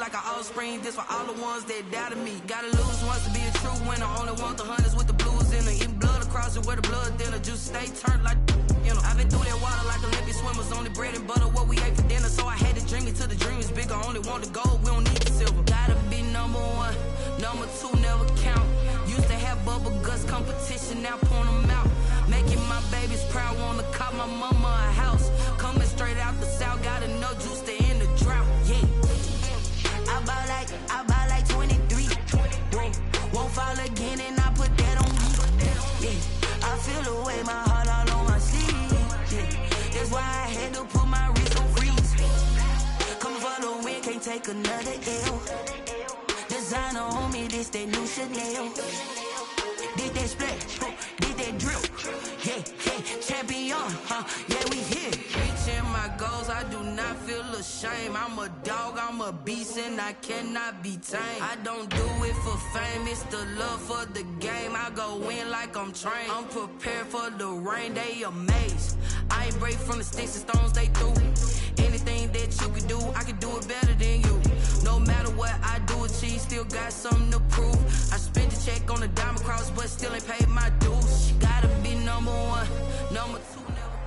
like an offspring. This for all the ones that doubted me. Gotta lose once to be a true winner. Only want the hunters with the blues in her. Eating blood across it where the blood dinner. Juice stay turned like, you know. I've been through that water like Olympic swimmers. Only bread and butter what we ate for dinner. So I had to dream it till the dream is bigger. Only want the gold, we don't need the silver. Gotta be number one, number two never count. Used to have bubble guts competition, now point them out. Making my babies proud, wanna call my mama a house. Coming straight out the south, got enough juice to end the drought. Yeah, I bought like 23. Won't fall again, and I put that on me. Yeah, I feel the way, my heart all on my sleeve. Yeah, that's why I had to put my wrist on freeze. Coming for the win, can't take another L. Designer on me, this that new Chanel. Did that split, did that drip. Yeah, champion, yeah, we here. Reaching my goals, I do not feel ashamed. I'm a dog, I'm a beast, and I cannot be tamed. I don't do it for fame, it's the love for the game. I go in like I'm trained. I'm prepared for the rain, they amazed. I ain't break from the sticks and stones they threw. Anything that you can do, I can do it better than you. No matter what I do achieve, still got something to prove. I spent the check on the diamond cross, but still ain't paid my dues. Gotta be number one, number two never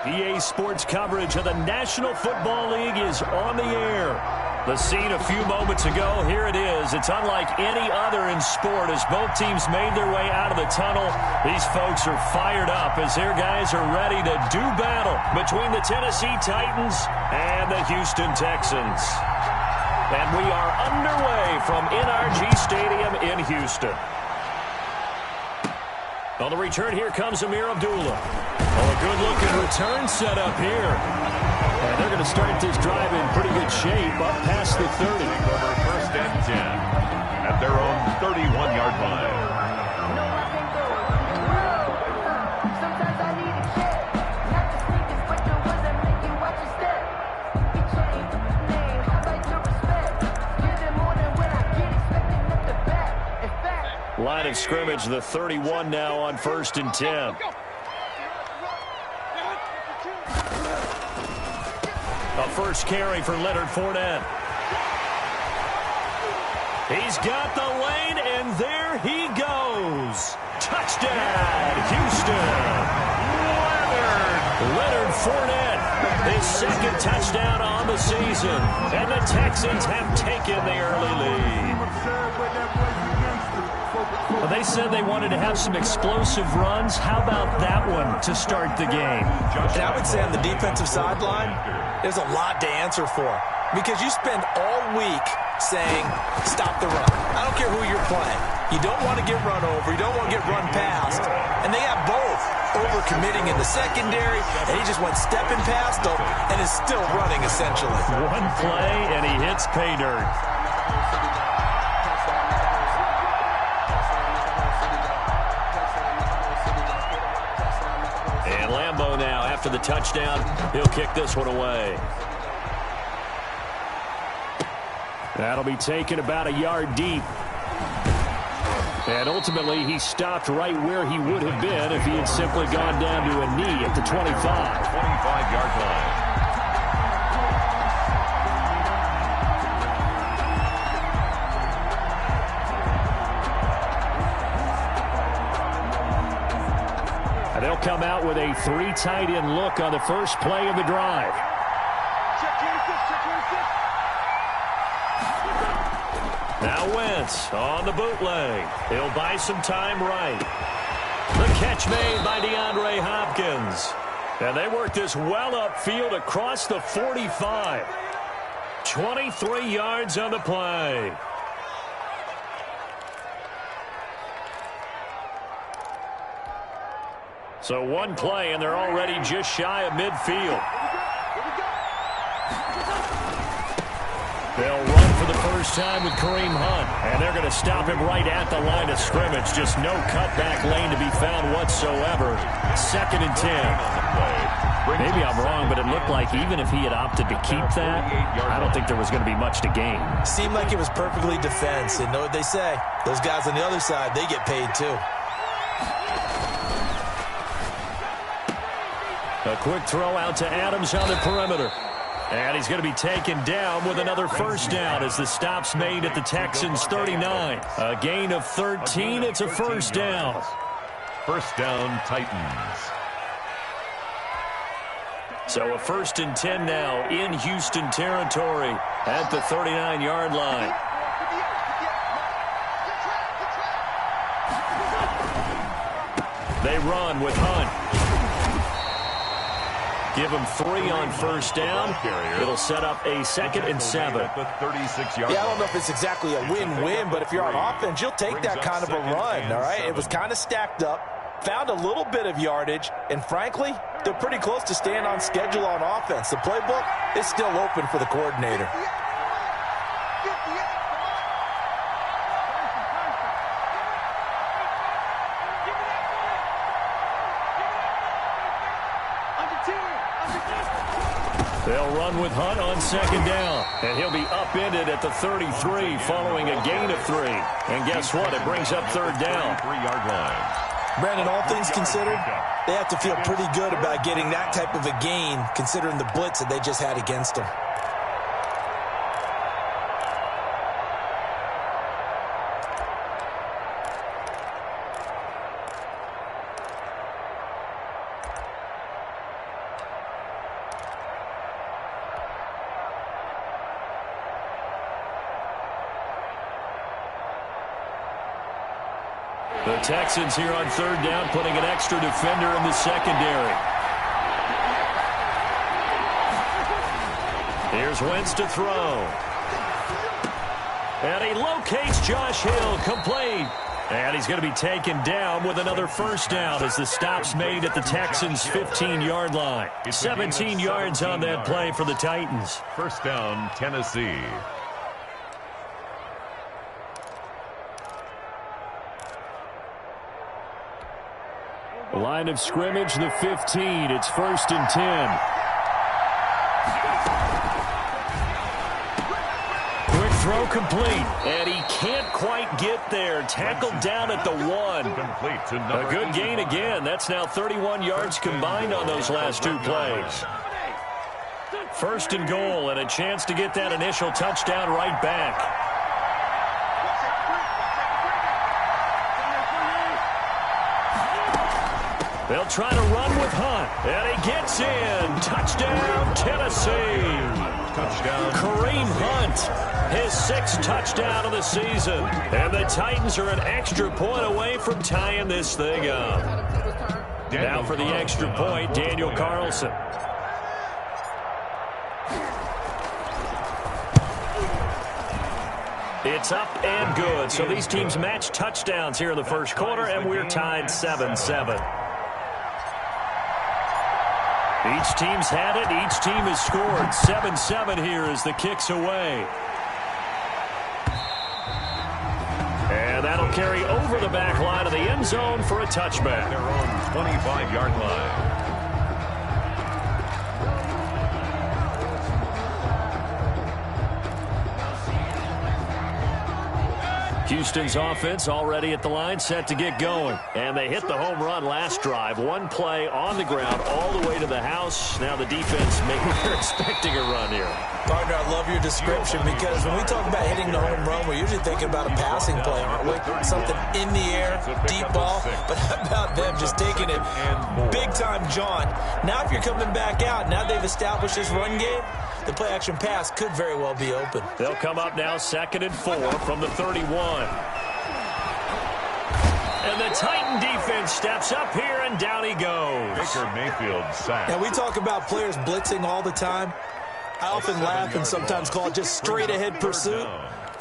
count. EA Sports coverage of the National Football League is on the air. The scene a few moments ago, here it is. It's unlike any other in sport as both teams made their way out of the tunnel. These folks are fired up as their guys are ready to do battle between the Tennessee Titans and the Houston Texans. And we are underway from NRG Stadium in Houston. On the return, here comes Amir Abdullah. Oh, a good-looking return set up here. And they're going to start this drive in pretty good shape up past the 30. Over first and 10 at their own 31-yard line. Sometimes I need a kick, not the sneakers, but the ones that make you watch your step. You change the name, how about your respect? Give them more than what I get, expecting them to back. In fact, Line of scrimmage, the 31 now on first and 10. A first carry for Leonard Fournette. He's got the lane, and there he goes. Touchdown, Houston. Leonard Fournette, his second touchdown on the season. And the Texans have taken the early lead. Well, they said they wanted to have some explosive runs. How about that one to start the game? And I would say on the defensive sideline, there's a lot to answer for because you spend all week saying, stop the run. I don't care who you're playing. You don't want to get run over. You don't want to get run past. And they have both over-committing in the secondary, and he just went stepping past them and is still running, essentially. One play, and he hits pay dirt. And Lambeau now, after the touchdown, he'll kick this one away. That'll be taken about a yard deep. And ultimately, he stopped right where he would have been if he had simply gone down to a knee at the 25. 25-yard line. And they'll come out with a three tight end look on the first play of the drive. Now Wentz on the bootleg. He'll buy some time right. The catch made by DeAndre Hopkins. And they work this well upfield across the 45. 23 yards on the play. So one play, and they're already just shy of midfield. They'll run for the first time with Kareem Hunt, and they're going to stop him right at the line of scrimmage. Just no cutback lane to be found whatsoever. 2nd and 10. Maybe I'm wrong, but it looked like even if he had opted to keep that, I don't think there was going to be much to gain. Seemed like it was perfectly defense, and know what they say. Those guys on the other side, they get paid too. A quick throw out to Adams on the perimeter. And he's going to be taken down with another first down as the stop's made at the Texans' 39. A gain of 13. It's a first down. First down, Titans. So a 1st and 10 now in Houston territory at the 39-yard line. They run with Hunt. Give him 3 on first down. It'll set up a 2nd and 7. Yeah, I don't know if it's exactly a win-win, but if you're on offense, you'll take that kind of a run, all right? It was kind of stacked up, found a little bit of yardage, and frankly, they're pretty close to staying on schedule on offense. The playbook is still open for the coordinator. They'll run with Hunt on 2nd down. And he'll be upended at the 33 following a gain of 3. And guess what? It brings up 3rd down. 3-yard line. Brandon, all things considered, they have to feel pretty good about getting that type of a gain considering the blitz that they just had against them. The Texans here on 3rd down, putting an extra defender in the secondary. Here's Wentz to throw. And he locates Josh Hill, complete. And he's going to be taken down with another first down as the stop's made at the Texans' 15-yard line. 17 yards on that play for the Titans. First down, Tennessee. Line of scrimmage, the 15. It's 1st and 10. Quick throw complete. And he can't quite get there. Tackled down at the 1. A good gain again. That's now 31 yards combined on those last 2 plays. 1st and goal, and a chance to get that initial touchdown right back. They'll try to run with Hunt, and he gets in. Touchdown, Tennessee. Touchdown. Kareem Hunt, his 6th touchdown of the season. And the Titans are an extra point away from tying this thing up. Now for the extra point, Daniel Carlson. It's up and good. So these teams match touchdowns here in the first quarter, and we're tied 7-7. Each team's had it. Each team has scored. 7-7 here as the kick's away. And that'll carry over the back line of the end zone for a touchback. Their own 25-yard line. Houston's offense already at the line, set to get going. And they hit the home run last drive. 1 play on the ground all the way to the house. Now the defense, maybe they're expecting a run here. Partner, I love your description because when we talk about hitting the home run, we're usually thinking about a passing play, aren't we? Something in the air, deep ball. But how about them just taking it big-time jaunt? Now if you're coming back out, now they've established this run game, the play-action pass could very well be open. They'll come up now 2nd and 4 from the 31. And the Titan defense steps up here, and down he goes. Baker Mayfield sacked. Now, we talk about players blitzing all the time. I often laugh and sometimes call it just straight-ahead pursuit.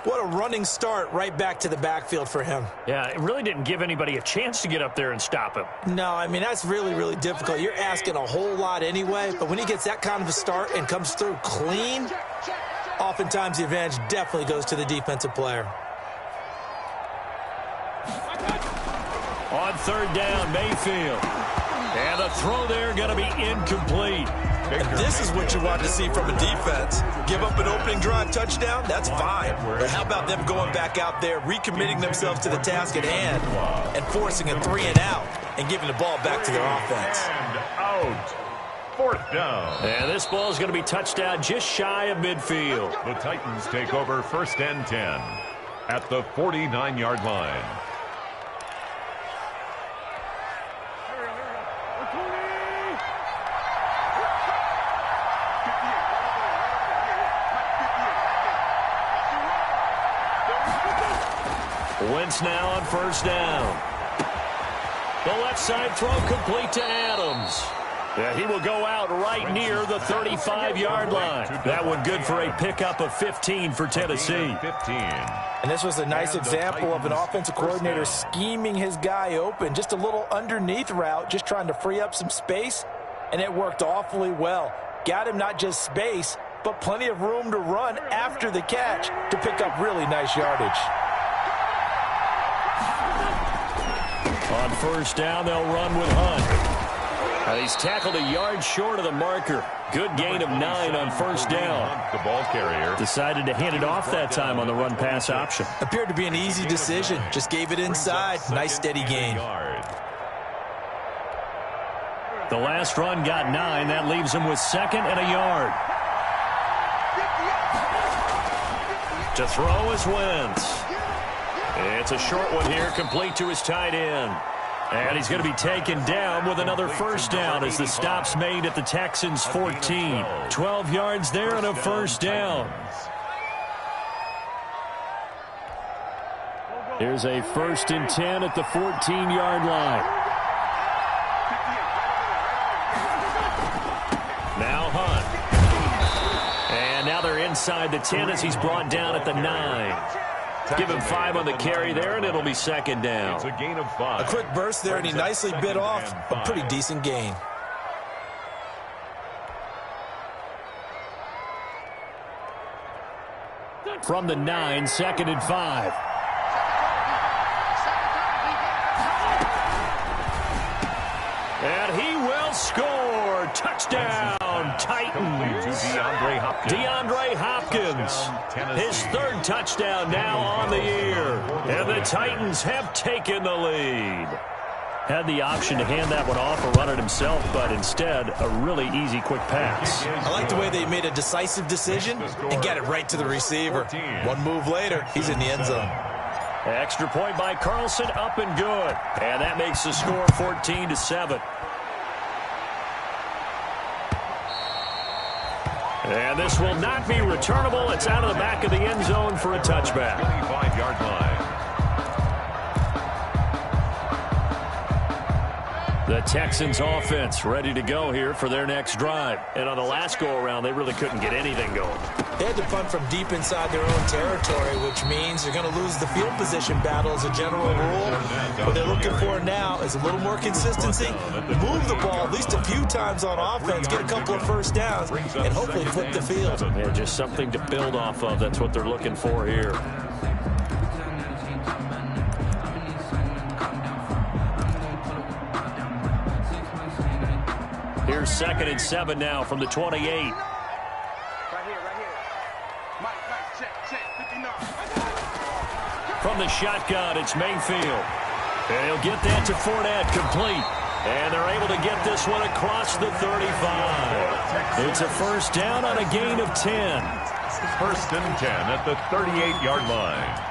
What a running start right back to the backfield for him. Yeah, it really didn't give anybody a chance to get up there and stop him. No, I mean, that's really, really difficult. You're asking a whole lot anyway, but when he gets that kind of a start and comes through clean, oftentimes the advantage definitely goes to the defensive player. On 3rd down, Mayfield. And the throw there going to be incomplete. And this is what you want to see from a defense. Give up an opening drive touchdown, that's fine. But how about them going back out there, recommitting themselves to the task at hand, and forcing a 3 and out, and giving the ball back to their offense. And out. 4th down. And this ball is going to be touched down just shy of midfield. The Titans take over 1st and 10 at the 49-yard line. Wentz now on 1st down. The left side throw complete to Adams. Yeah, he will go out right near the 35-yard line. That one good for a pickup of 15 for Tennessee. 15. And this was a nice example of an offensive coordinator scheming his guy open. Just a little underneath route, just trying to free up some space, and it worked awfully well. Got him not just space, but plenty of room to run after the catch to pick up really nice yardage. On 1st down, they'll run with Hunt. He's tackled a yard short of the marker. Good gain of 9 on 1st down. The ball carrier Decided to hand it off that time on the run-pass option. Appeared to be an easy decision. Just gave it inside. Nice steady gain. The last run got 9. That leaves him with 2nd and a yard. To throw is Wentz. It's a short one here, complete to his tight end. And he's going to be taken down with another 1st down as the stop's made at the Texans' 14. 12 yards there and a 1st down. Here's a 1st and 10 at the 14-yard line. Now Hunt. And now they're inside the 10 as he's brought down at the 9. Give him 5 on the carry there, and it'll be 2nd down. It's a gain of 5. A quick burst there, and he nicely bit off a pretty decent gain. From the 9, 2nd and 5. And he will score. Touchdown, Titans. DeAndre Hopkins. His 3rd touchdown now on the year. And the Titans have taken the lead. Had the option to hand that one off or run it himself, but instead, a really easy, quick pass. I like the way they made a decisive decision and got it right to the receiver. One move later, he's in the end zone. Extra point by Carlson, up and good. And that makes the score 14-7. And this will not be returnable. It's out of the back of the end zone for a touchback. 25-yard line. The Texans offense ready to go here for their next drive. And on the last go-around, they really couldn't get anything going. They had to punt from deep inside their own territory, which means they're going to lose the field position battle as a general rule. What they're looking for now is a little more consistency, move the ball at least a few times on offense, get a couple of 1st downs, and hopefully flip the field. Yeah, just something to build off of. That's what they're looking for here. Here's 2nd and 7 now from the 28. Right here. Mike, check. 59. From the shotgun, it's Mayfield. And he'll get that to Fournette, complete. And they're able to get this one across the 35. It's a 1st down on a gain of 10. 1st and 10 at the 38-yard line.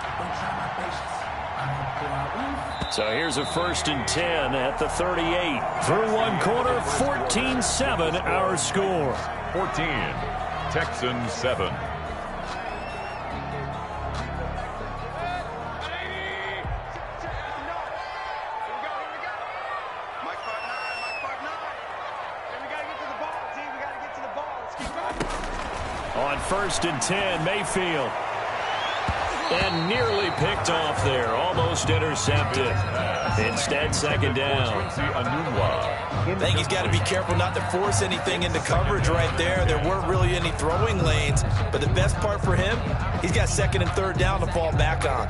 So here's a 1st and 10 at the 38. Through one quarter, 14-7 our score. 14, Texans 7. On 1st and 10, Mayfield. And nearly picked off there. Almost intercepted. Instead, 2nd down. I think he's got to be careful not to force anything into coverage right there. There weren't really any throwing lanes. But the best part for him, he's got 2nd and 3rd down to fall back on.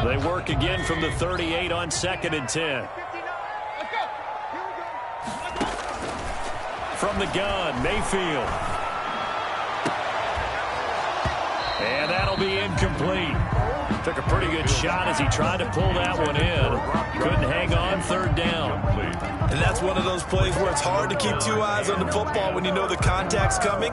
They work again from the 38 on 2nd and 10. From the gun, Mayfield. And that'll be incomplete. Took a pretty good shot as he tried to pull that one in. Couldn't hang on third down. And that's one of those plays where it's hard to keep two eyes on the football when you know the contact's coming,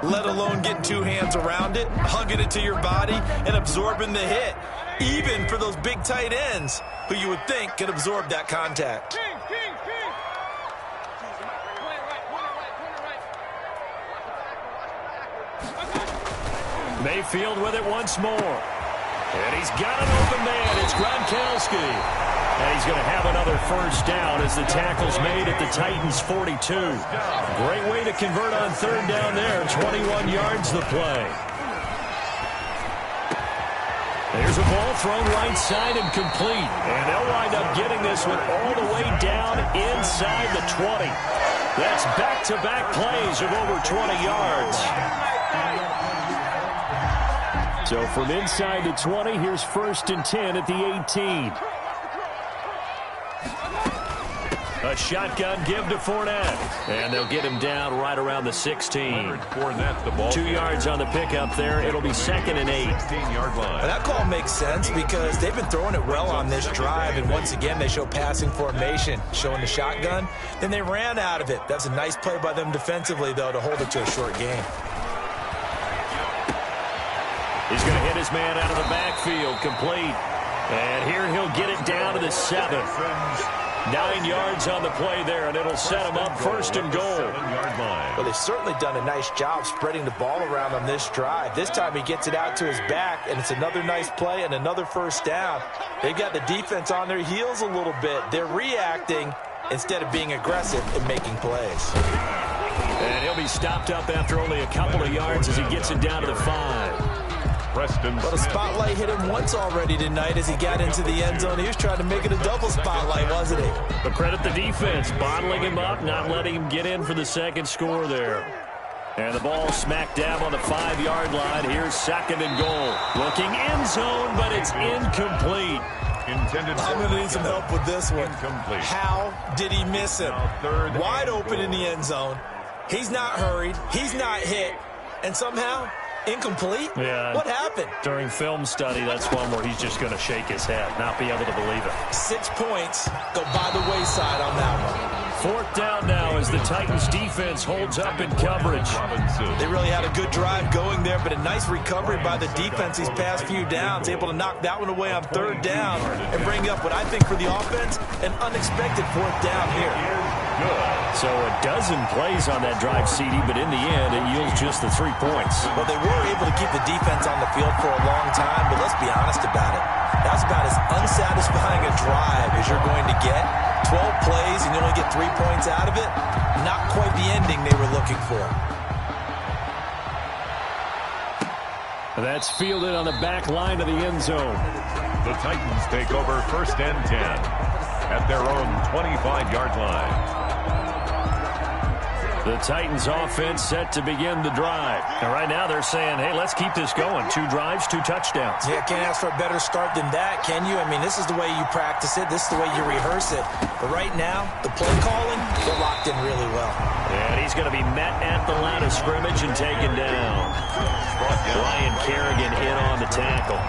let alone getting two hands around it, hugging it to your body, and absorbing the hit, even for those big tight ends who you would think could absorb that contact. Mayfield with it once more. And he's got an open man. It's Gronkowski. And he's going to have another first down as the tackle's made at the Titans' 42. Great way to convert on third down there. 21 yards the play. There's a ball thrown right side and complete. And they'll wind up getting this one all the way down inside the 20. That's back-to-back plays of over 20 yards. So from inside the 20, here's 1st and 10 at the 18. A shotgun give to Fournette. And they'll get him down right around the 16. 2 yards on the pickup there. It'll be 2nd and 8. 16-yard line. That call makes sense because they've been throwing it well on this drive, and once again they show passing formation, showing the shotgun. Then they ran out of it. That's a nice play by them defensively, though, to hold it to a short game. He's going to hit his man out of the backfield, complete. And here he'll get it down to the 7. 9 yards on the play there, and it'll set him up 1st and goal. Well, they've certainly done a nice job spreading the ball around on this drive. This time he gets it out to his back, and it's another nice play and another first down. They've got the defense on their heels a little bit. They're reacting instead of being aggressive and making plays. And he'll be stopped up after only a couple of yards as he gets it down to the 5. But a spotlight hit him once already tonight as he got into the end zone. He was trying to make it a double spotlight, wasn't he? But credit the defense, bottling him up, not letting him get in for the second score there. And the ball smack dab on the 5-yard line. Here's 2nd and goal. Looking end zone, but it's incomplete. I'm going to need some help with this one. Incomplete. How did he miss him? Wide open in the end zone. He's not hurried. He's not hit. And somehow, incomplete? Yeah. What happened? During film study, that's one where he's just going to shake his head, not be able to believe it. 6 points go by the wayside on that one. 4th down now as the Titans defense holds up in coverage. They really had a good drive going there, but a nice recovery by the defense these past few downs, able to knock that one away on 3rd down and bring up what I think for the offense, an unexpected 4th down here. So a dozen plays on that drive, CD, but in the end, it yields just the 3 points. Well, they were able to keep the defense on the field for a long time, but let's be honest about it. That's about as unsatisfying a drive as you're going to get. 12 plays and you only get 3 points out of it. Not quite the ending they were looking for. That's fielded on the back line of the end zone. The Titans take over 1st and 10 at their own 25-yard line. The Titans offense set to begin the drive. And right now they're saying, hey, let's keep this going. 2 drives, 2 touchdowns. Yeah, can't ask for a better start than that, can you? I mean, this is the way you practice it. This is the way you rehearse it. But right now, the play calling, they're locked in really well. And he's going to be met at the line of scrimmage and taken down. Ryan Kerrigan in on the tackle.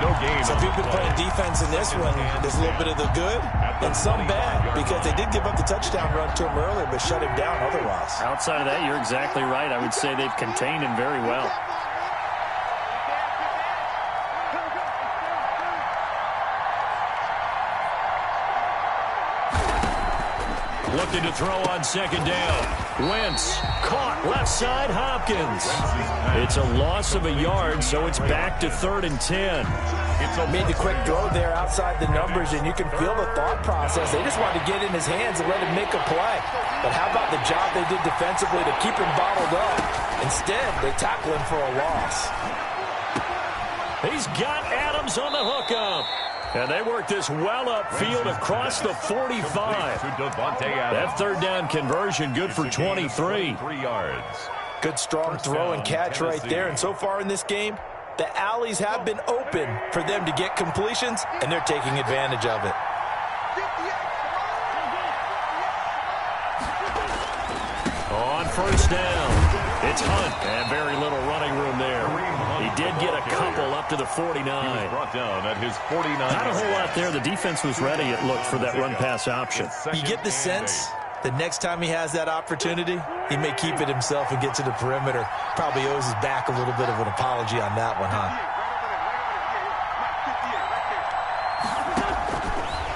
No game. So if you've been playing defense in this one, there's a little bit of the good and some bad because they did give up the touchdown run to him earlier but shut him down otherwise. Outside of that, you're exactly right. I would say they've contained him very well. Looking to throw on 2nd down. Wentz caught left side Hopkins. It's a loss of a yard, so it's back to 3rd and 10. Made the quick throw there outside the numbers, and you can feel the thought process. They just wanted to get in his hands and let him make a play. But how about the job they did defensively to keep him bottled up? Instead, they tackle him for a loss. He's got Adams on the hookup. And they work this well upfield across the 45. That 3rd down conversion good for 23. 3 yards. Good strong throw and catch right there. And so far in this game, the alleys have been open for them to get completions, and they're taking advantage of it. On 1st down, it's Hunt, and very little running room there. He did get a couple up to the 49. He was brought down at his 49. Not a whole lot there. The defense was ready, it looked, for that run-pass option. You get the sense that next time he has that opportunity, he may keep it himself and get to the perimeter. Probably owes his back a little bit of an apology on that one, huh?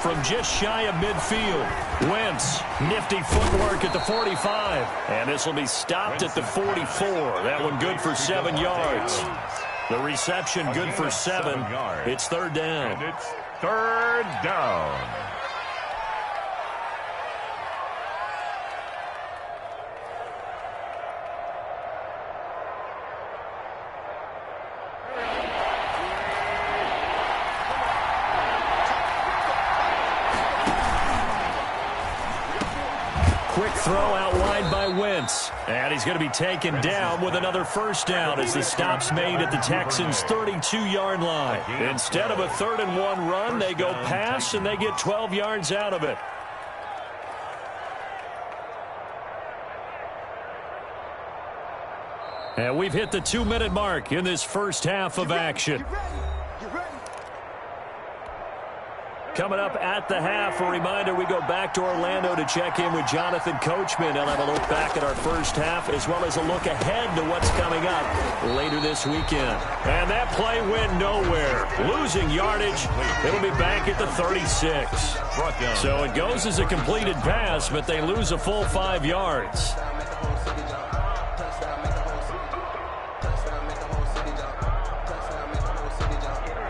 From just shy of midfield, Wentz, nifty footwork at the 45. And this will be stopped at the 44. That one good for 7 yards. The reception good for 7. It's third down. And it's third down. Quick throw out wide by Wentz. And he's going to be taken down with another first down as the stop's made at the Texans' 32-yard line. Instead of a 3rd-and-1 run, they go pass, and they get 12 yards out of it. And we've hit the 2-minute mark in this first half of action. Coming up at the half, a reminder, we go back to Orlando to check in with Jonathan Coachman. He'll have a look back at our first half as well as a look ahead to what's coming up later this weekend. And that play went nowhere. Losing yardage. It'll be back at the 36. So it goes as a completed pass, but they lose a full 5 yards.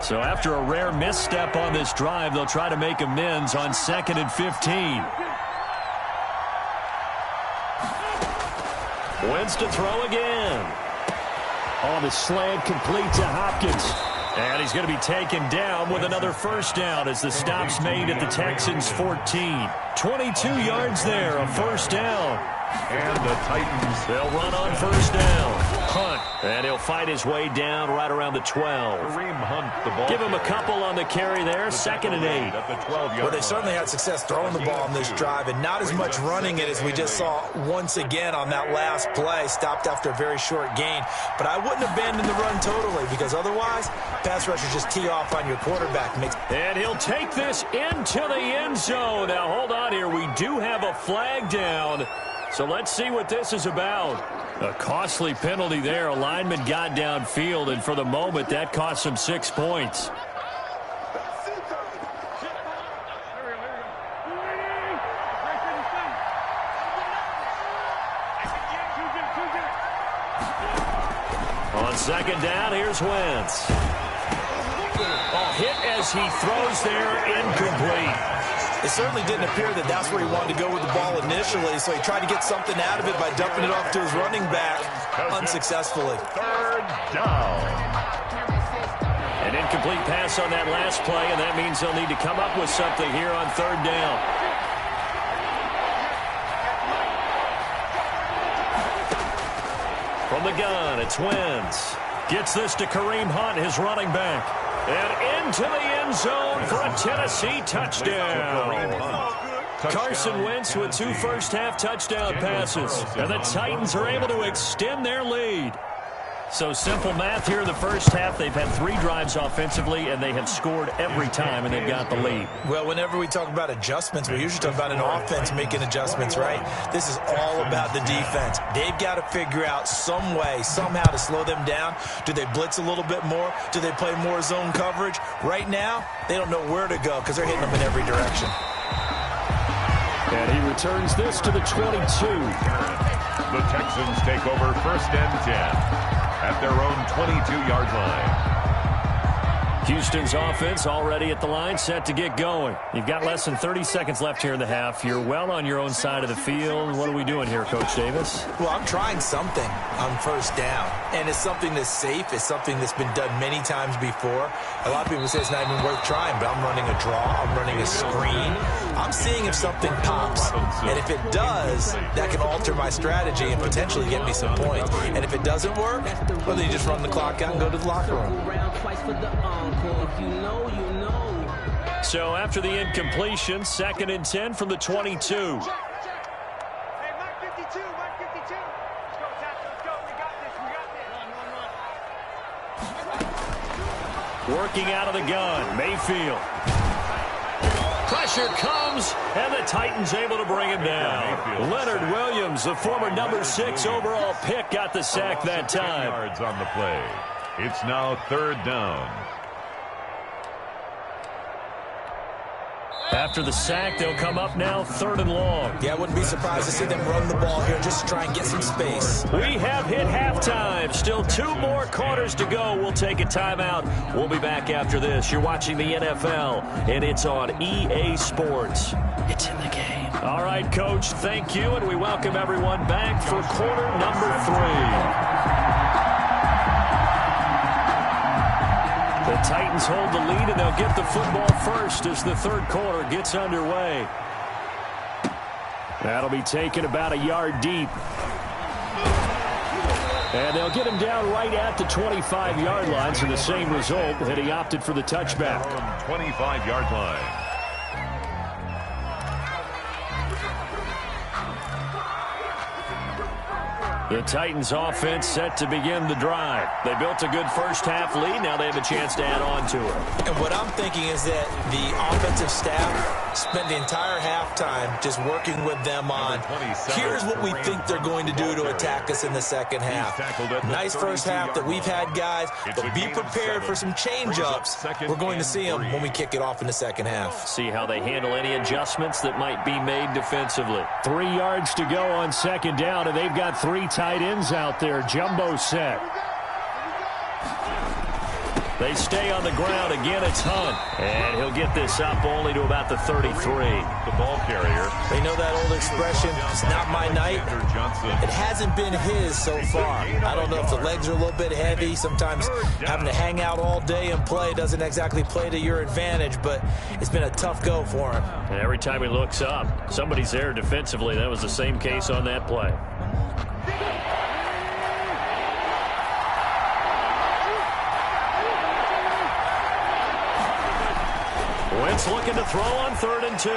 So after a rare misstep on this drive, they'll try to make amends on 2nd and 15. Wentz to throw again. On the slant, complete to Hopkins. And he's going to be taken down with another first down as the stop's made at the Texans' 14. 22 yards there, a first down. And the Titans, they'll run on first down. Hunt, and he'll fight his way down right around the 12. Kareem Hunt, the ball. Give him a couple on the carry there, 2nd and 8. At the 12-yard Well, they certainly had success throwing the ball on this drive, and not as much running it as we just saw once again on that last play, stopped after a very short gain. But I wouldn't abandon the run totally, because otherwise, pass rushers just tee off on your quarterback. And he'll take this into the end zone. Now, hold on here. We do have a flag down. So let's see what this is about. A costly penalty there. A lineman got downfield, and for the moment, that cost him 6 points. On 2nd down, here's Wentz. Hit as he throws there, incomplete. It certainly didn't appear that that's where he wanted to go with the ball initially, so he tried to get something out of it by dumping it off to his running back unsuccessfully. Third down. An incomplete pass on that last play, and that means they'll need to come up with something here on 3rd down. From the gun, it's Wentz. Gets this to Kareem Hunt, his running back. And into the end zone for a Tennessee touchdown. Carson Wentz with 2 first-half touchdown passes. And the Titans are able to extend their lead. So simple math here in the first half. They've had 3 drives offensively, and they have scored every time, and they've got the lead. Well, whenever we talk about adjustments, we usually talk about an offense making adjustments, right? This is all about the defense. They've got to figure out some way, somehow to slow them down. Do they blitz a little bit more? Do they play more zone coverage? Right now, they don't know where to go because they're hitting them in every direction. And he returns this to the 22. The Texans take over 1st and 10. At their own 22-yard line. Houston's offense already at the line, set to get going. You've got less than 30 seconds left here in the half. You're well on your own side of the field. What are we doing here, Coach Davis? Well, I'm trying something on 1st down, and it's something that's safe. It's something that's been done many times before. A lot of people say it's not even worth trying, but I'm running a draw. I'm running a screen. I'm seeing if something pops, and if it does, that can alter my strategy and potentially get me some points. And if it doesn't work, well, then you just run the clock out and go to the locker room. So after the incompletion, 2nd and 10 from the 22. Hey, Mark 52, Mark 52. Let's go, Tap, let's go. We got this, we got this. Run. Working out of the gun, Mayfield. Pressure comes, and the Titans able to bring him down. Leonard Williams, the former number 6 overall pick, got the sack that time. Yards on the play. It's now 3rd down. After the sack, they'll come up now 3rd and long. Yeah, I wouldn't be surprised to see them run the ball here just to try and get some space. We have hit halftime. Still 2 more quarters to go. We'll take a timeout. We'll be back after this. You're watching the NFL, and it's on EA Sports. It's in the game. All right, Coach, thank you, and we welcome everyone back for quarter number 3. The Titans hold the lead, and they'll get the football first as the 3rd quarter gets underway. That'll be taken about a yard deep. And they'll get him down right at the 25-yard line, so the same result, and he opted for the touchback. 25-yard line. The Titans offense set to begin the drive. They built a good first-half lead. Now they have a chance to add on to it. And what I'm thinking is that the offensive staff spent the entire halftime just working with them on, here's what we think they're going to do to attack us in the second half. Nice first half that we've had, guys, but be prepared for some change-ups. We're going to see them when we kick it off in the second half. See how they handle any adjustments that might be made defensively. 3 yards to go on 2nd down, and they've got 3 tight ends out there. Jumbo set. They stay on the ground. Again, it's Hunt. And he'll get this up only to about the 33. The ball carrier. They know that old expression, it's not my night. It hasn't been his so far. I don't know if the legs are a little bit heavy. Sometimes having to hang out all day and play doesn't exactly play to your advantage, but it's been a tough go for him. And every time he looks up, somebody's there defensively. That was the same case on that play. Wentz looking to throw on 3rd and 2.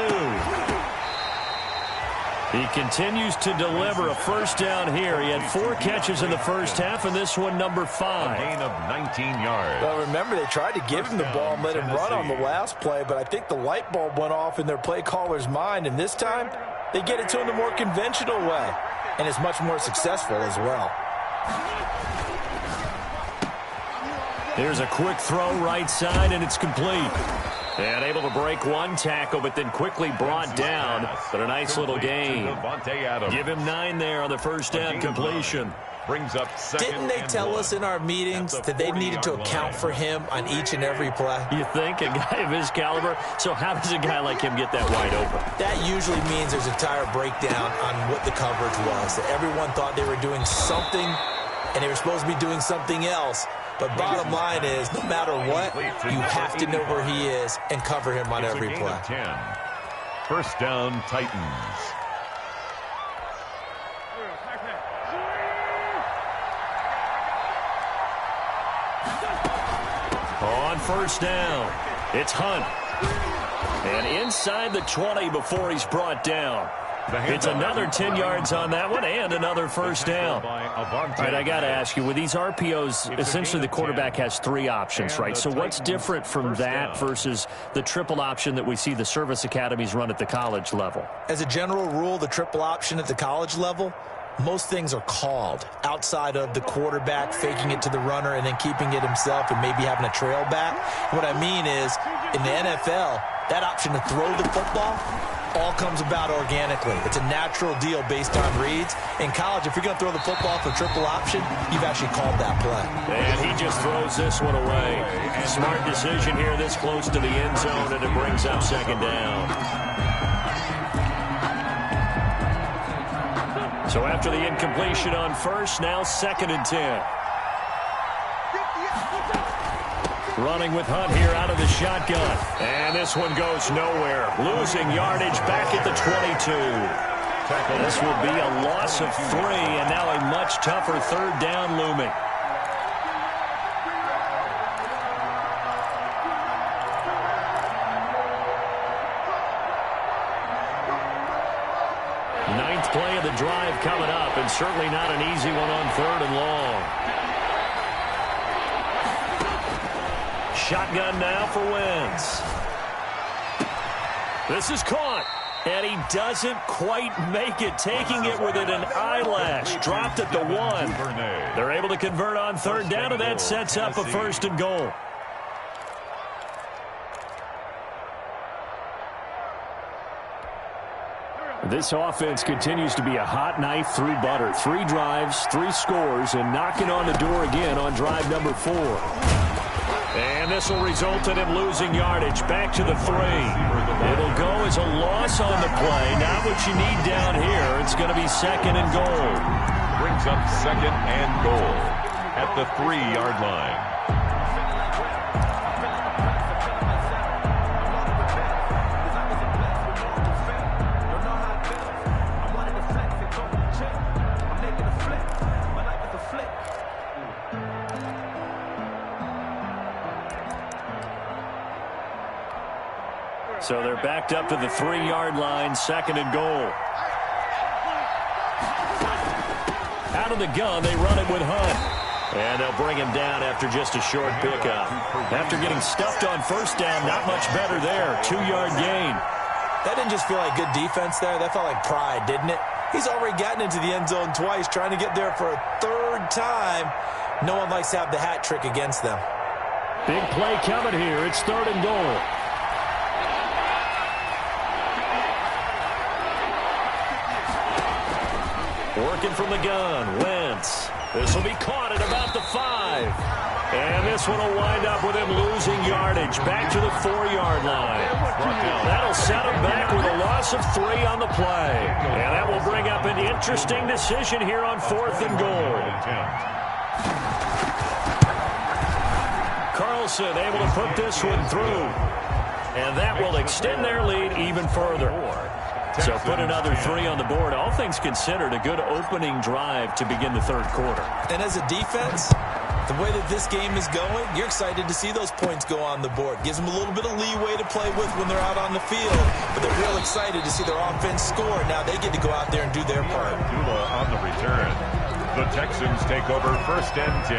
He continues to deliver a first down here. He had 4 catches in the first half, and this one number 5. A gain of 19 yards. Well, remember, they tried to give him the ball and let him run on the last play, but I think the light bulb went off in their play caller's mind, and this time they get it to him the more conventional way, and it's much more successful as well. Here's a quick throw right side, and it's complete. And able to break 1 tackle, but then quickly brought down. But a nice little gain. Give him 9 there on the first down completion. Brings up 2nd. Didn't they tell us in our meetings that they needed to account for him on each and every play? You think? A guy of his caliber? So how does a guy like him get that wide open? That usually means there's a entire breakdown on what the coverage was. That everyone thought they were doing something, and they were supposed to be doing something else. But bottom line is, no matter what, you have to know where he is and cover him on every play. 10. First down, Titans. On first down, it's Hunt. And inside the 20 before he's brought down. It's another 10 yards on that one and another first down. All right, I got to ask you, with these RPOs, essentially the quarterback has 3 options, right? So what's different from that versus the triple option that we see the service academies run at the college level? As a general rule, the triple option at the college level, most things are called outside of the quarterback faking it to the runner and then keeping it himself and maybe having a trail back. What I mean is, in the NFL, that option to throw the football all comes about organically. It's a natural deal based on reads. In college, if you're going to throw the football for triple option, you've actually called that play. And he just throws this one away. Smart decision here this close to the end zone, and it brings up 2nd down. So after the incompletion on first, now 2nd and 10. Running with Hunt here out of the shotgun. And this one goes nowhere. Losing yardage back at the 22. This will be a loss of 3, and now a much tougher 3rd down looming. Ninth play of the drive coming up, and certainly not an easy one on 3rd and long. shotgun now for Wentz. This is caught. And he doesn't quite make it, taking it within an eyelash. Dropped at the 1. They're able to convert on third down, and that sets up a 1st and goal. This offense continues to be a hot knife through butter. 3 drives, 3 scores, and knocking on the door again on drive number 4. And this will result in him losing yardage. Back to the 3. It'll go as a loss on the play. Not what you need down here. It's going to be 2nd and goal. Brings up 2nd and goal at the 3-yard line. So they're backed up to the 3-yard line, 2nd and goal. Out of the gun, they run it with Hunt. And they'll bring him down after just a short pickup. After getting stuffed on 1st down, not much better there. 2-yard gain. That didn't just feel like good defense there. That felt like pride, didn't it? He's already gotten into the end zone twice, trying to get there for a 3rd time. No one likes to have the hat trick against them. Big play coming here. It's 3rd and goal. Working from the gun, Wentz. This will be caught at about the 5. And this one will wind up with him losing yardage. Back to the 4-yard line. That'll set him back with a loss of 3 on the play. And that will bring up an interesting decision here on 4th and goal. Carlson able to put this one through. And that will extend their lead even further. So put another 3 on the board. All things considered, a good opening drive to begin the 3rd quarter. And as a defense, the way that this game is going, you're excited to see those points go on the board. Gives them a little bit of leeway to play with when they're out on the field. But they're real excited to see their offense score. Now they get to go out there and do their part. On the return, the Texans take over 1st and 10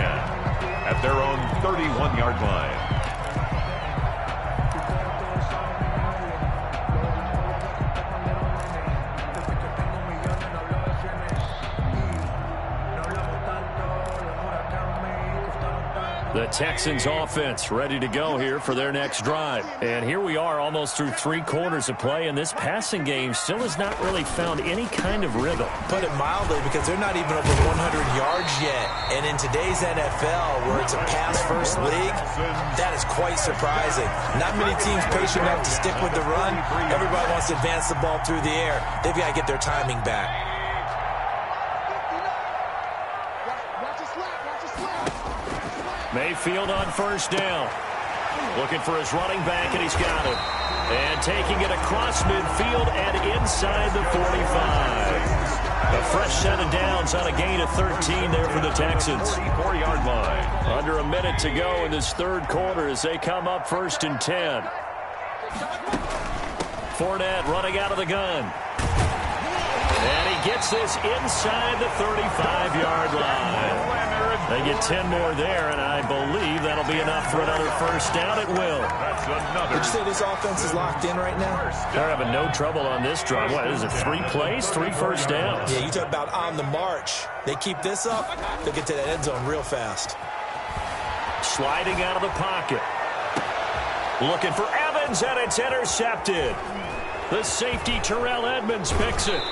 at their own 31-yard line. The Texans offense ready to go here for their next drive. And here we are almost through 3 quarters of play, and this passing game still has not really found any kind of rhythm. Put it mildly, because they're not even over 100 yards yet. And in today's NFL, where it's a pass-first league, that is quite surprising. Not many teams patient enough to stick with the run. Everybody wants to advance the ball through the air. They've got to get their timing back. Mayfield on 1st down. Looking for his running back, and he's got him. And taking it across midfield and inside the 45. A fresh set of downs on a gain of 13 there for the Texans. 4-yard line. Under a minute to go in this 3rd quarter as they come up 1st and 10. Fournette running out of the gun. And he gets this inside the 35-yard line. They get 10 more there, and I believe that'll be enough for another 1st down. It will. That's another. Would you say this offense is locked in right now? They're having no trouble on this drive. What is it, 3 plays, 3 1st downs? Yeah, you talk about on the march. They keep this up, they'll get to that end zone real fast. Sliding out of the pocket. Looking for Evans, and it's intercepted. The safety, Terrell Edmonds, picks it.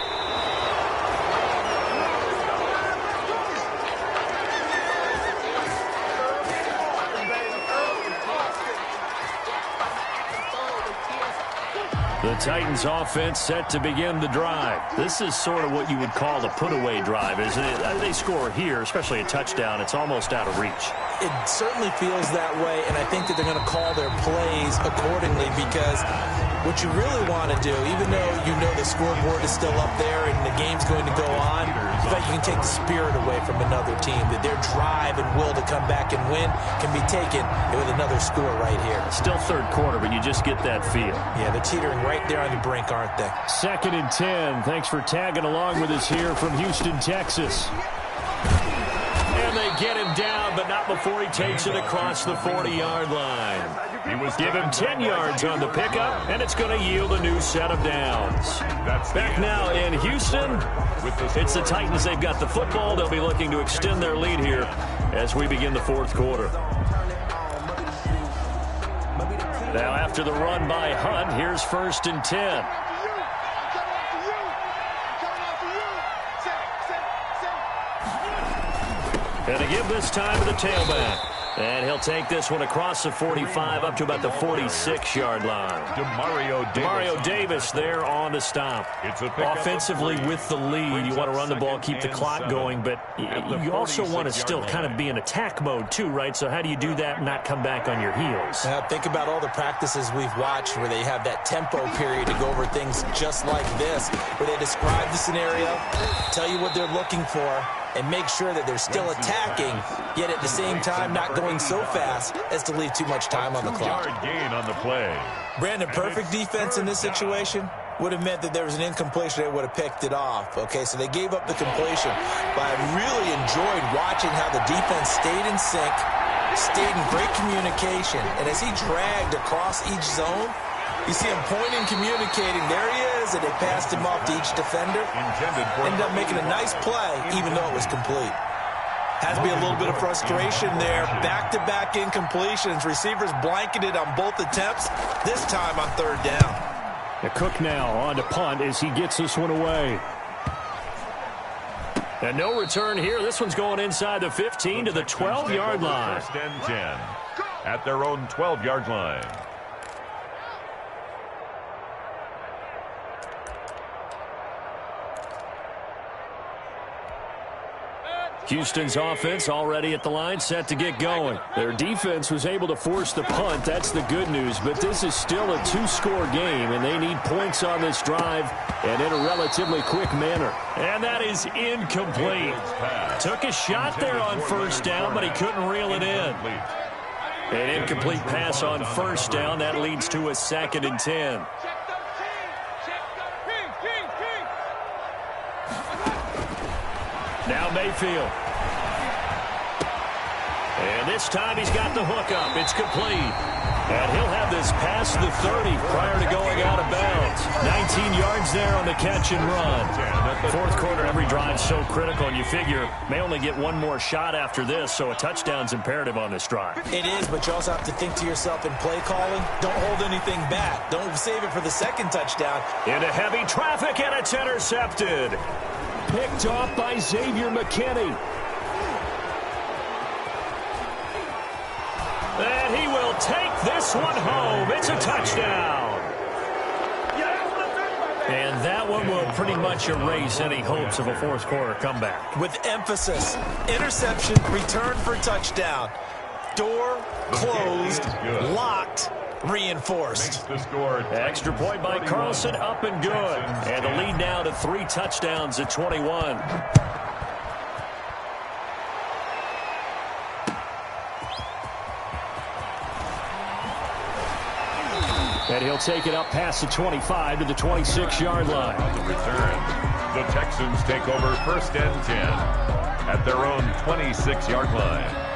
The Titans offense set to begin the drive. This is sort of what you would call the put-away drive, isn't it? They score here, especially a touchdown. It's almost out of reach. It certainly feels that way, and I think that they're going to call their plays accordingly, because what you really want to do, even though you know the scoreboard is still up there and the game's going to go on, in fact, you can take the spirit away from another team, that their drive and will to come back and win can be taken with another score right here. Still 3rd quarter, but you just get that feel. Yeah, they're teetering right there on the brink, aren't they? 2nd and 10. Thanks for tagging along with us here from Houston, Texas. And And they get him down, but not before he takes it across the 40-yard line. Give him 10 yards on the pickup, and it's going to yield a new set of downs. Back now in Houston, it's the Titans. They've got the football. They'll be looking to extend their lead here as we begin the fourth quarter. Now after the run by Hunt, here's 1st and 10. And to give this time to the tailback. And he'll take this one across the 45 up to about the 46-yard line. Demario Davis there on the stop. Offensively with the lead, you want to run the ball, keep the clock going, but you also want to still kind of be in attack mode too, right? So how do you do that and not come back on your heels? Now, think about all the practices we've watched where they have that tempo period to go over things just like this, where they describe the scenario, tell you what they're looking for, and make sure that they're still attacking, yet at the same time not going so fast as to leave too much time on the clock. Gain on the play. Brandon, perfect defense in this situation would have meant that there was an incompletion. They would have picked it off. Okay, so they gave up the completion. But I really enjoyed watching how the defense stayed in sync, stayed in great communication. And as he dragged across each zone, you see him pointing, communicating. There he is, and they passed him off to each defender. Ended up making a nice play, even though it was complete. Has to be a little bit of frustration there. Back-to-back incompletions. Receivers blanketed on both attempts, this time on 3rd down. Cook now on to punt as he gets this one away. And no return here. This one's going inside the 15 to the 12-yard line. 1st and 10 at their own 12-yard line. Houston's offense already at the line, set to get going. Their defense was able to force the punt. That's the good news. But this is still a 2-score game, and they need points on this drive and in a relatively quick manner. And that is incomplete. Took a shot there on 1st down, but he couldn't reel it in. An incomplete pass on 1st down. That leads to a 2nd and 10. Now Mayfield. And this time he's got the hook up. It's complete. And he'll have this past the 30 prior to going out of bounds. 19 yards there on the catch and run. 4th quarter, every drive so critical, and you figure may only get one more shot after this, so a touchdown's imperative on this drive. It is, but you also have to think to yourself in play calling, don't hold anything back. Don't save it for the 2nd touchdown. Into heavy traffic, and it's intercepted. Picked off by Xavier McKinney. And he will take this one home. It's a touchdown. And that one will pretty much erase any hopes of a 4th quarter comeback. With emphasis, interception, return for touchdown. Door closed, locked, reinforced. Extra point by Carlson, up and good. And the lead now to 3 touchdowns at 21. And he'll take it up past the 25 to the 26-yard line. On the return, the Texans take over 1st and 10 at their own 26-yard line.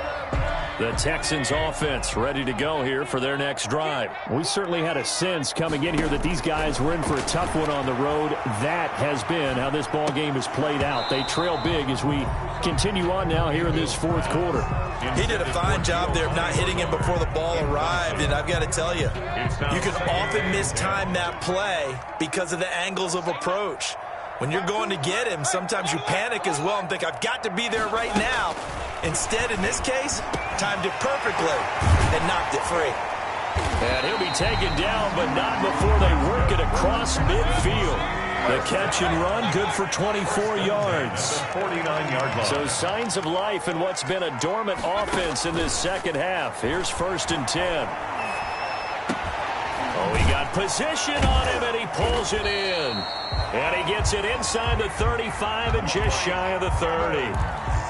The Texans offense ready to go here for their next drive. We certainly had a sense coming in here that these guys were in for a tough one on the road. That has been how this ball game has played out. They trail big as we continue on now here in this 4th quarter. He did a fine job there of not hitting him before the ball arrived, and I've got to tell you, you can often mistime that play because of the angles of approach. When you're going to get him, sometimes you panic as well and think, I've got to be there right now. Instead, in this case, timed it perfectly and knocked it free. And he'll be taken down, but not before they work it across midfield. The catch and run, good for 24 yards. 49-yard line. So signs of life in what's been a dormant offense in this 2nd half. Here's 1st and 10. Oh, he got position on him, and he pulls it in. And he gets it inside the 35 and just shy of the 30.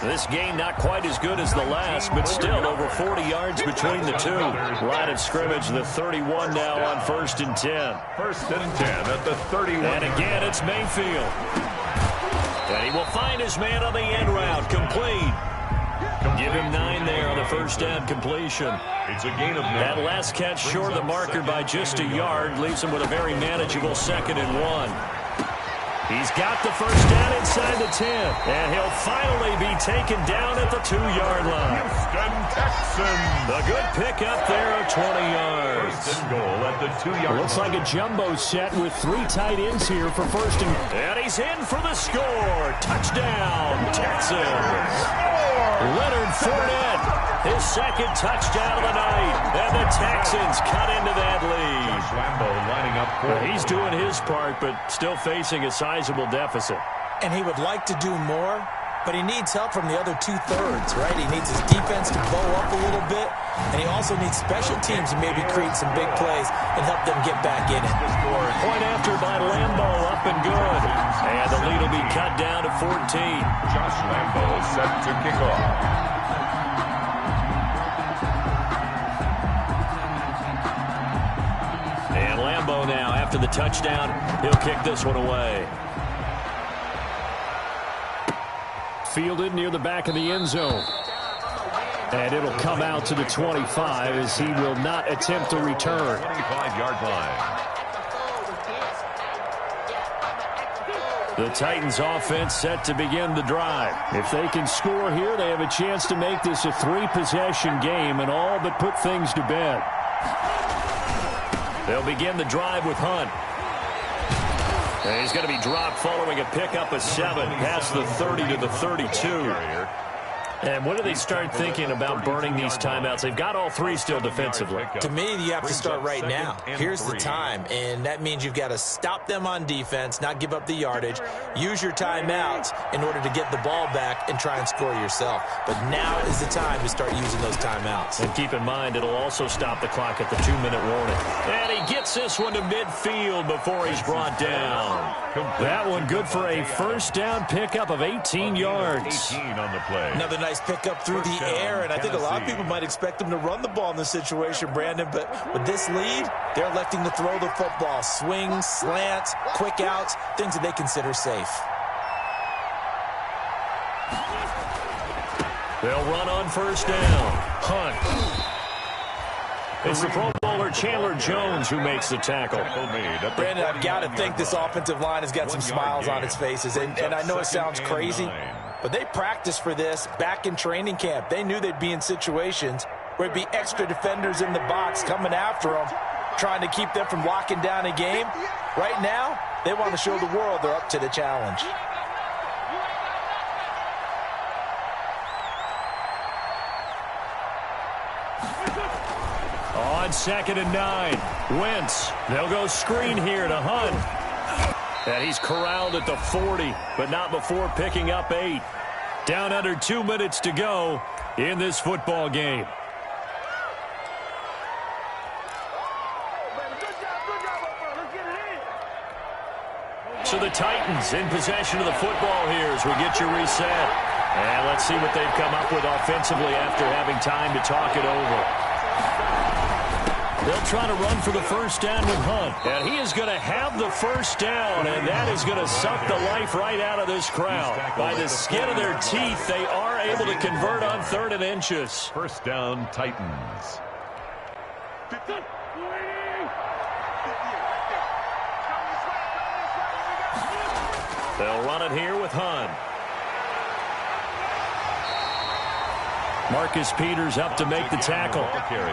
This game not quite as good as the last, but still over 40 yards between the two. Line of scrimmage, the 31 now on 1st and 10. 1st and 10 at the 31. And again, it's Mayfield. And he will find his man on the end route, complete. Give him 9 there on the first down completion. It's a gain of 9. That last catch short of the marker by just a yard leaves him with a very manageable 2nd and 1. He's got the first down inside the 10, and he'll finally be taken down at the 2-yard line. Houston Texans. A good pickup there of 20 yards. First and goal at the 2-yard line. Looks like a jumbo set with 3 tight ends here for first and... And he's in for the score. Touchdown, Texans. Leonard Fournette, his 2nd touchdown of the night. And the Texans cut into that lead. Lambeau lining up for He's doing his part, but still facing a sizable deficit. And he would like to do more, but he needs help from the other 2/3, right? He needs his defense to bow up a little bit, and he also needs special teams to maybe create some big plays and help them get back in it. Point after by Lambeau, up and good. And the lead will be cut down to 14. Josh Lambeau set to kick off. And Lambeau now, after the touchdown, he'll kick this one away. Fielded near the back of the end zone. And it'll come out to the 25 as he will not attempt to return. 25-yard line. The Titans offense set to begin the drive. If they can score here, they have a chance to make this a 3-possession game and all but put things to bed. They'll begin the drive with Hunt. And he's going to be dropped following a pickup of 7 past the 30 to the 32. And when do they start thinking about burning these timeouts? They've got all 3 still defensively. To me, you have to start right now. Here's the time, and that means you've got to stop them on defense, not give up the yardage, use your timeouts in order to get the ball back and try and score yourself. But now is the time to start using those timeouts. And keep in mind, it'll also stop the clock at the 2-minute warning. And he gets this one to midfield before he's brought down. That one good for a first down pickup of 18 yards. 18 on the play. Another nice pickup through the air, and I think a lot of people might expect them to run the ball in this situation, Brandon, but with this lead, they're electing to throw the football. Swings, slants, quick outs, things that they consider safe. They'll run on first down. Hunt. It's the Pro Bowler Chandler Jones who makes the tackle. Brandon, I've got to think this offensive line has got some smiles on its faces, and I know it sounds crazy, but they practiced for this back in training camp. They knew they'd be in situations where it'd be extra defenders in the box coming after them, trying to keep them from locking down a game. Right now, they want to show the world they're up to the challenge. On 2nd and 9, Wentz. They'll go screen here to Hunt. And he's corralled at the 40, but not before picking up 8. Down under 2 minutes to go in this football game. So the Titans in possession of the football here as we get you reset. And let's see what they've come up with offensively after having time to talk it over. They'll try to run for the first down with Hunt. And he is going to have the first down, and that is going to suck the life right out of this crowd. By the skin of their teeth, they are able to convert on 3rd and inches. First down, Titans. They'll run it here with Hunt. Marcus Peters up to make the tackle.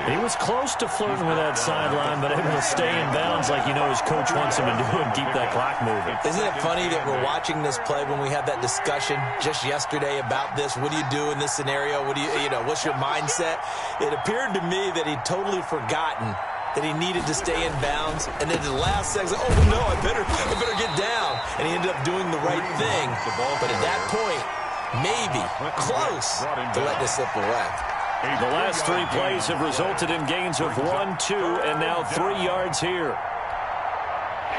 He was close to flirting with that sideline, but able to stay in bounds like you know his coach wants him to do and keep that clock moving. Isn't it funny that we're watching this play when we had that discussion just yesterday about this? What do you do in this scenario? What do you know, what's your mindset? It appeared to me that he'd totally forgotten that he needed to stay in bounds, and then at the last second, oh no, I better get down. And he ended up doing the right thing. But at that point, maybe close to let this slip away. The last 3 plays have resulted in gains of 1, 2, and now 3 yards here.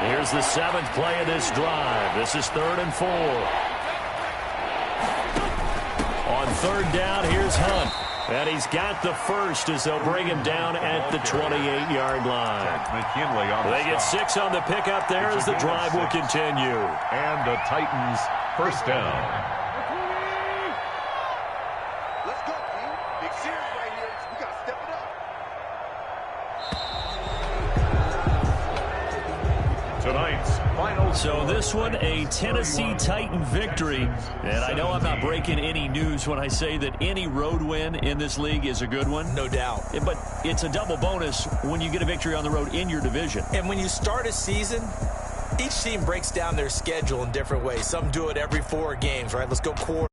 Here's the 7th play of this drive. This is 3rd and 4. On 3rd down, here's Hunt. And he's got the first as they'll bring him down at the 28-yard line. They get 6 on the pickup there as the drive will continue. And the Titans first down. Let's go. So this one, a Tennessee Titan victory. And I know I'm not breaking any news when I say that any road win in this league is a good one. No doubt. But it's a double bonus when you get a victory on the road in your division. And when you start a season, each team breaks down their schedule in different ways. Some do it every 4 games, right? Let's go quarter.